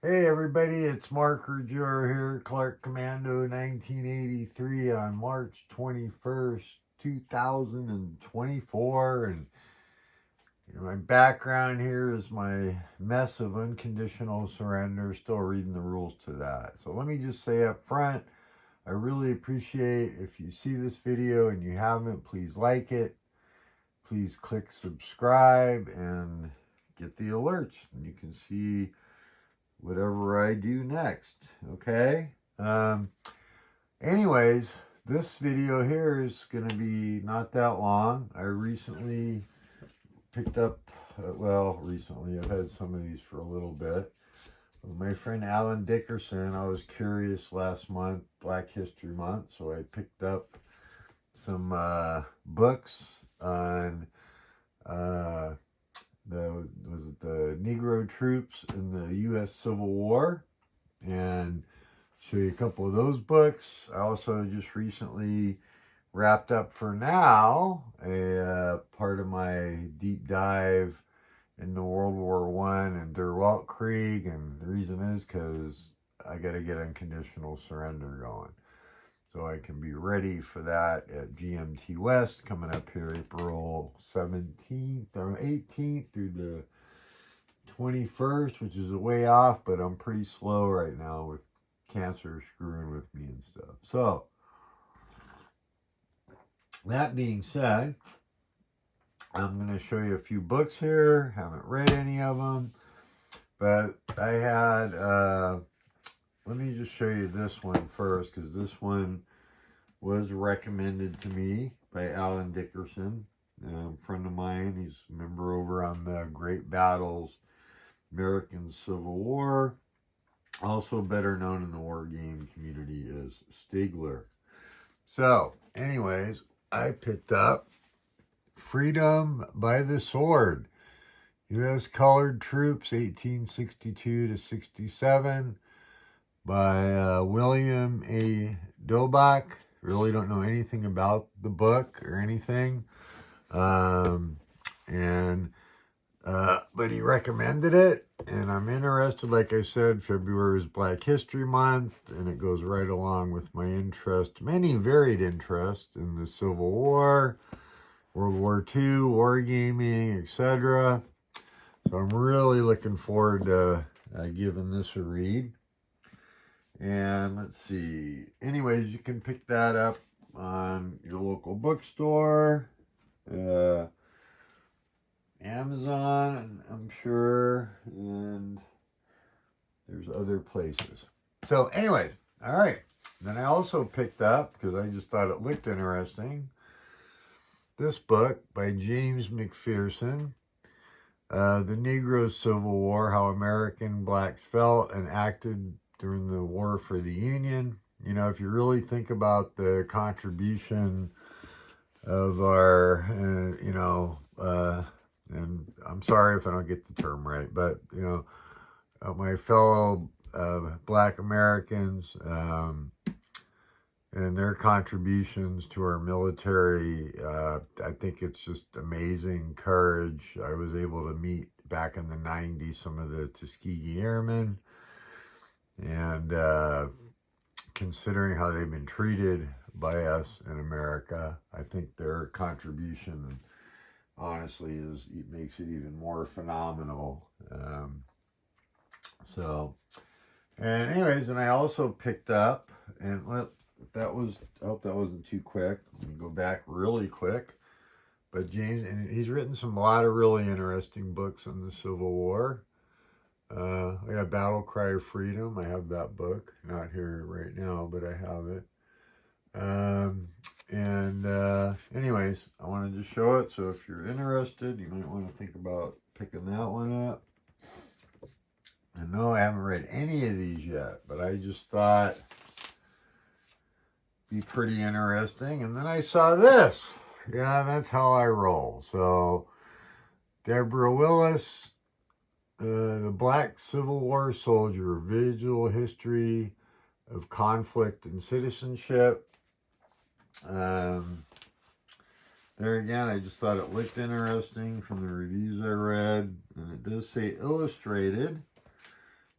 Hey everybody, it's Mark Ruggiero here, Clark Commando 1983 on March 21st, 2024. And my background here is my mess of unconditional surrender, still reading the rules to that. So let me just say up front, I really appreciate if you see this video and you haven't, please like it. Please click subscribe and get the alerts. And you can see whatever I do next, okay? Anyways, this video here is going to be not that long. I recently picked up, recently, I've had some of these for a little bit. My friend Alan Dickerson, I was curious last month, Black History Month, so I picked up some books on the Negro troops in the U.S. Civil War, and show you a couple of those books. I also just recently wrapped up for now a part of my deep dive into World War I and Der Weltkrieg, and the reason is because I got to get unconditional surrender going. So I can be ready for that at GMT West coming up here April 17th or 18th through the 21st, which is a way off, but I'm pretty slow right now with cancer screwing with me and stuff. So, that being said, I'm going to show you a few books here. Haven't read any of them, but I had, let me just show you this one first, because this one was recommended to me by Alan Dickerson, a friend of mine. He's a member over on the Great Battles, American Civil War, also better known in the war game community as Stigler. So, anyways, I picked up Freedom by the Sword, U.S. Colored Troops, 1862 to 67, by William A. Dobach. Really don't know anything about the book or anything. But he recommended it, and I'm interested. Like I said, February is Black History Month, and it goes right along with my interest, many varied interests in the Civil War, World War II, wargaming, etc. So I'm really looking forward to giving this a read. And let's see. Anyways, you can pick that up on your local bookstore, Amazon, I'm sure, and there's other places. So anyways, all right. Then I also picked up, because I just thought it looked interesting, this book by James McPherson, The Negro Civil War, How American Blacks Felt and Acted During the War for the Union. You know, if you really think about the contribution of our, and I'm sorry if I don't get the term right, but, my fellow Black Americans and their contributions to our military, I think it's just amazing courage. I was able to meet back in the 90s some of the Tuskegee Airmen, and considering how they've been treated by us in America, I think their contribution, honestly, makes it even more phenomenal. And anyways, and I also picked up, and I hope that wasn't too quick. I'm gonna go back really quick. But James, and he's written a lot of really interesting books on the Civil War. I got Battlecry Freedom. I have that book, not here right now, but I have it. Anyways, I wanted to show it. So if you're interested, you might want to think about picking that one up. I know I haven't read any of these yet, but I just thought it'd be pretty interesting. And then I saw this. Yeah, that's how I roll. So Deborah Willis, The Black Civil War Soldier, Visual History of Conflict and Citizenship. There again, I just thought it looked interesting from the reviews I read. And it does say illustrated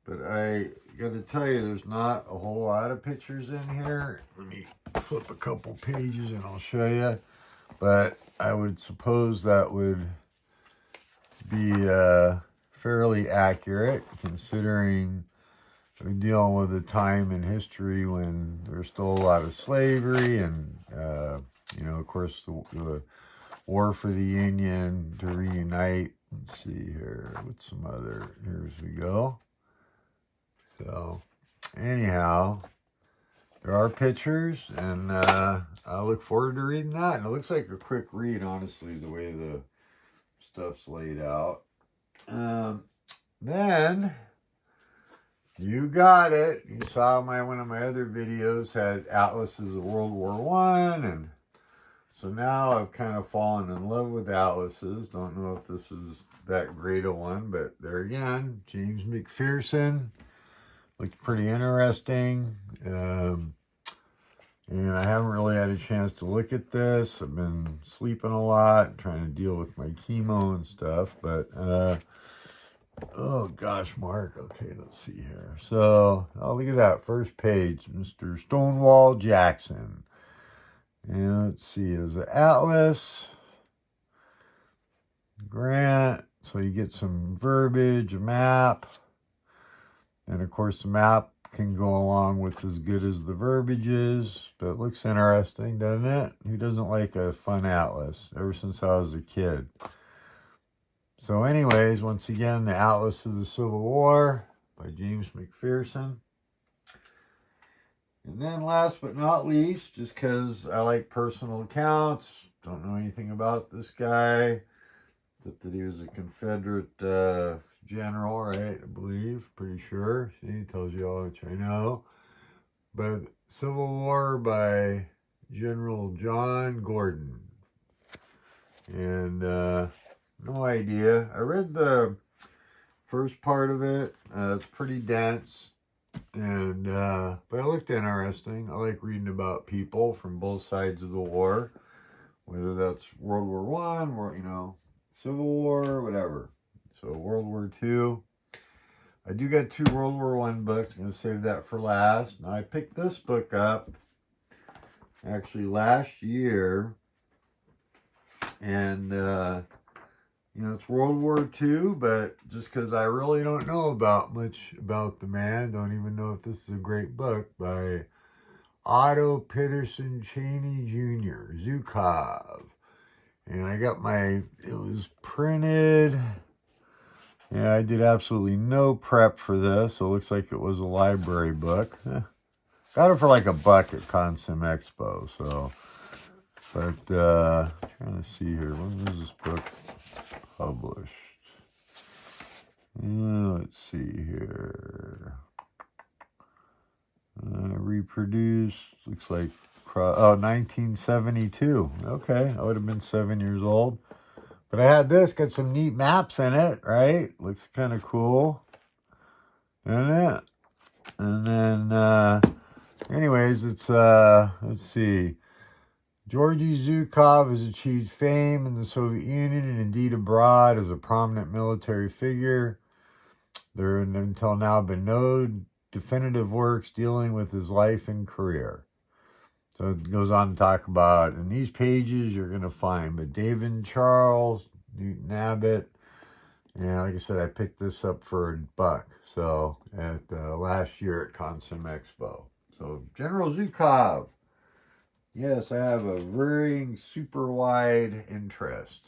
But I got to tell you, there's not a whole lot of pictures in here. Let me flip a couple pages and I'll show you. But I would suppose that would be fairly accurate, considering we're dealing with a time in history when there's still a lot of slavery and, you know, of course, the war for the Union to reunite. Let's see here. What's some other? Here we go. So, anyhow, there are pictures, and I look forward to reading that. And it looks like a quick read, honestly, the way the stuff's laid out. Then, you got it. You saw one of my other videos had atlases of World War I, and so now I've kind of fallen in love with atlases. Don't know if this is that great a one, but there again, James McPherson. Looks pretty interesting. And I haven't really had a chance to look at this. I've been sleeping a lot, trying to deal with my chemo and stuff. But, oh gosh, Mark. Okay, let's see here. So, oh, look at that first page. Mr. Stonewall Jackson. And let's see, there's an atlas. Grant. So you get some verbiage, a map. And of course, the map can go along with as good as the verbiage is, but it looks interesting, doesn't it? Who doesn't like a fun atlas? Ever since I was a kid. So anyways, once again, the Atlas of the Civil War by James McPherson. And then last but not least, just because I like personal accounts, don't know anything about this guy, except that he was a Confederate general, right? I believe, pretty sure. See, it tells you all which I know. But Civil War by General John Gordon. And no idea. I read the first part of it. It's pretty dense. And but it looked interesting. I like reading about people from both sides of the war, whether that's World War I, or, you know, Civil War, whatever. So World War II. I do got 2 World War I books. I'm going to save that for last. Now, I picked this book up actually last year. And, you know, it's World War II, but just because I really don't know much about the man, don't even know if this is a great book, by Otto Peterson Cheney Jr., Zukov. And I got it was printed. Yeah, I did absolutely no prep for this, so it looks like it was a library book. Got it for like $1 at Consim Expo, so. But, trying to see here, when was this book published? Let's see here. Reproduced, looks like, 1972. Okay, I would have been 7 years old. But I had this, got some neat maps in it, right? Looks kind of cool. Isn't it? And then, anyways, it's, let's see. Georgy Zukov has achieved fame in the Soviet Union and indeed abroad as a prominent military figure. There have until now been no definitive works dealing with his life and career. So it goes on to talk about, in these pages you're going to find, but David Charles, Newton Abbott, and like I said, I picked this up for $1. So at last year at Consim Expo. So General Zukov. Yes, I have a very super wide interest.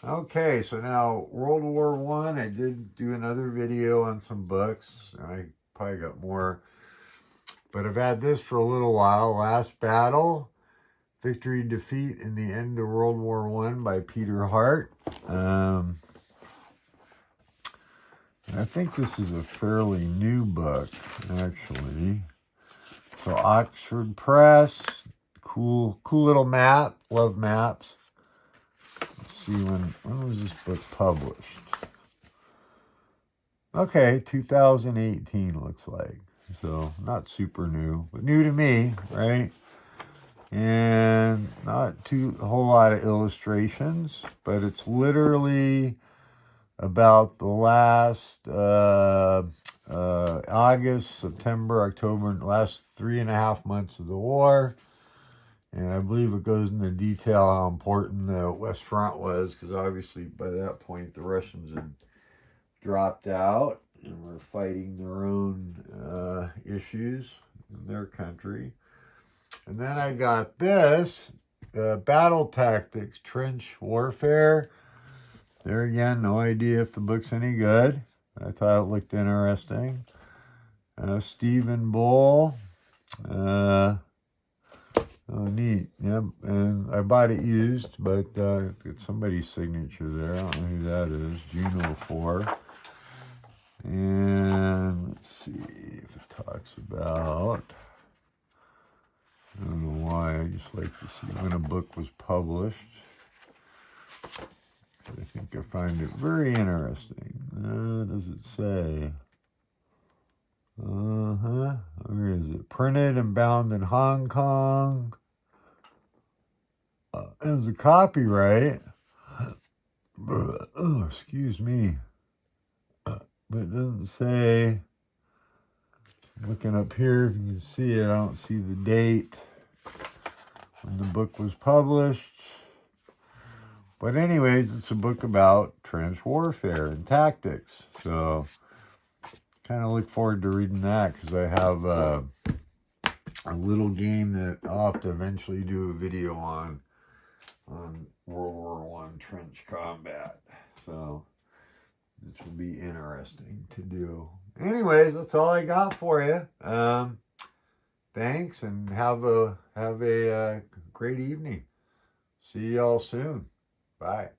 Okay, so now World War I did do another video on some books. I probably got more. But I've had this for a little while. Last Battle, Victory, Defeat, and the End of World War I by Peter Hart. I think this is a fairly new book, actually. So Oxford Press, cool little map. Love maps. Let's see, when was this book published? Okay, 2018 looks like. So not super new, but new to me, right? And not a whole lot of illustrations, but it's literally about the last August, September, October, last 3.5 months of the war. And I believe it goes into detail how important the West Front was, because obviously by that point the Russians had dropped out and were fighting their own issues in their country. And then I got this, Battle Tactics, Trench Warfare. There again, no idea if the book's any good. I thought it looked interesting. Stephen Bull. Oh, neat. Yep. And I bought it used, but it's somebody's signature there. I don't know who that is. Juno 4. And let's see if it talks about... I don't know why. I just like to see when a book was published. I think I find it very interesting. Does it say? Where is it? Printed and bound in Hong Kong. There's a copyright. Oh, excuse me. But it doesn't say. Looking up here, if you can see it, I don't see the date when the book was published. But anyways, it's a book about trench warfare and tactics. So kind of look forward to reading that, because I have a little game that I'll have to eventually do a video on World War I trench combat. So this will be interesting to do. Anyways, that's all I got for you. Thanks, and have a great evening. See y'all soon. Bye.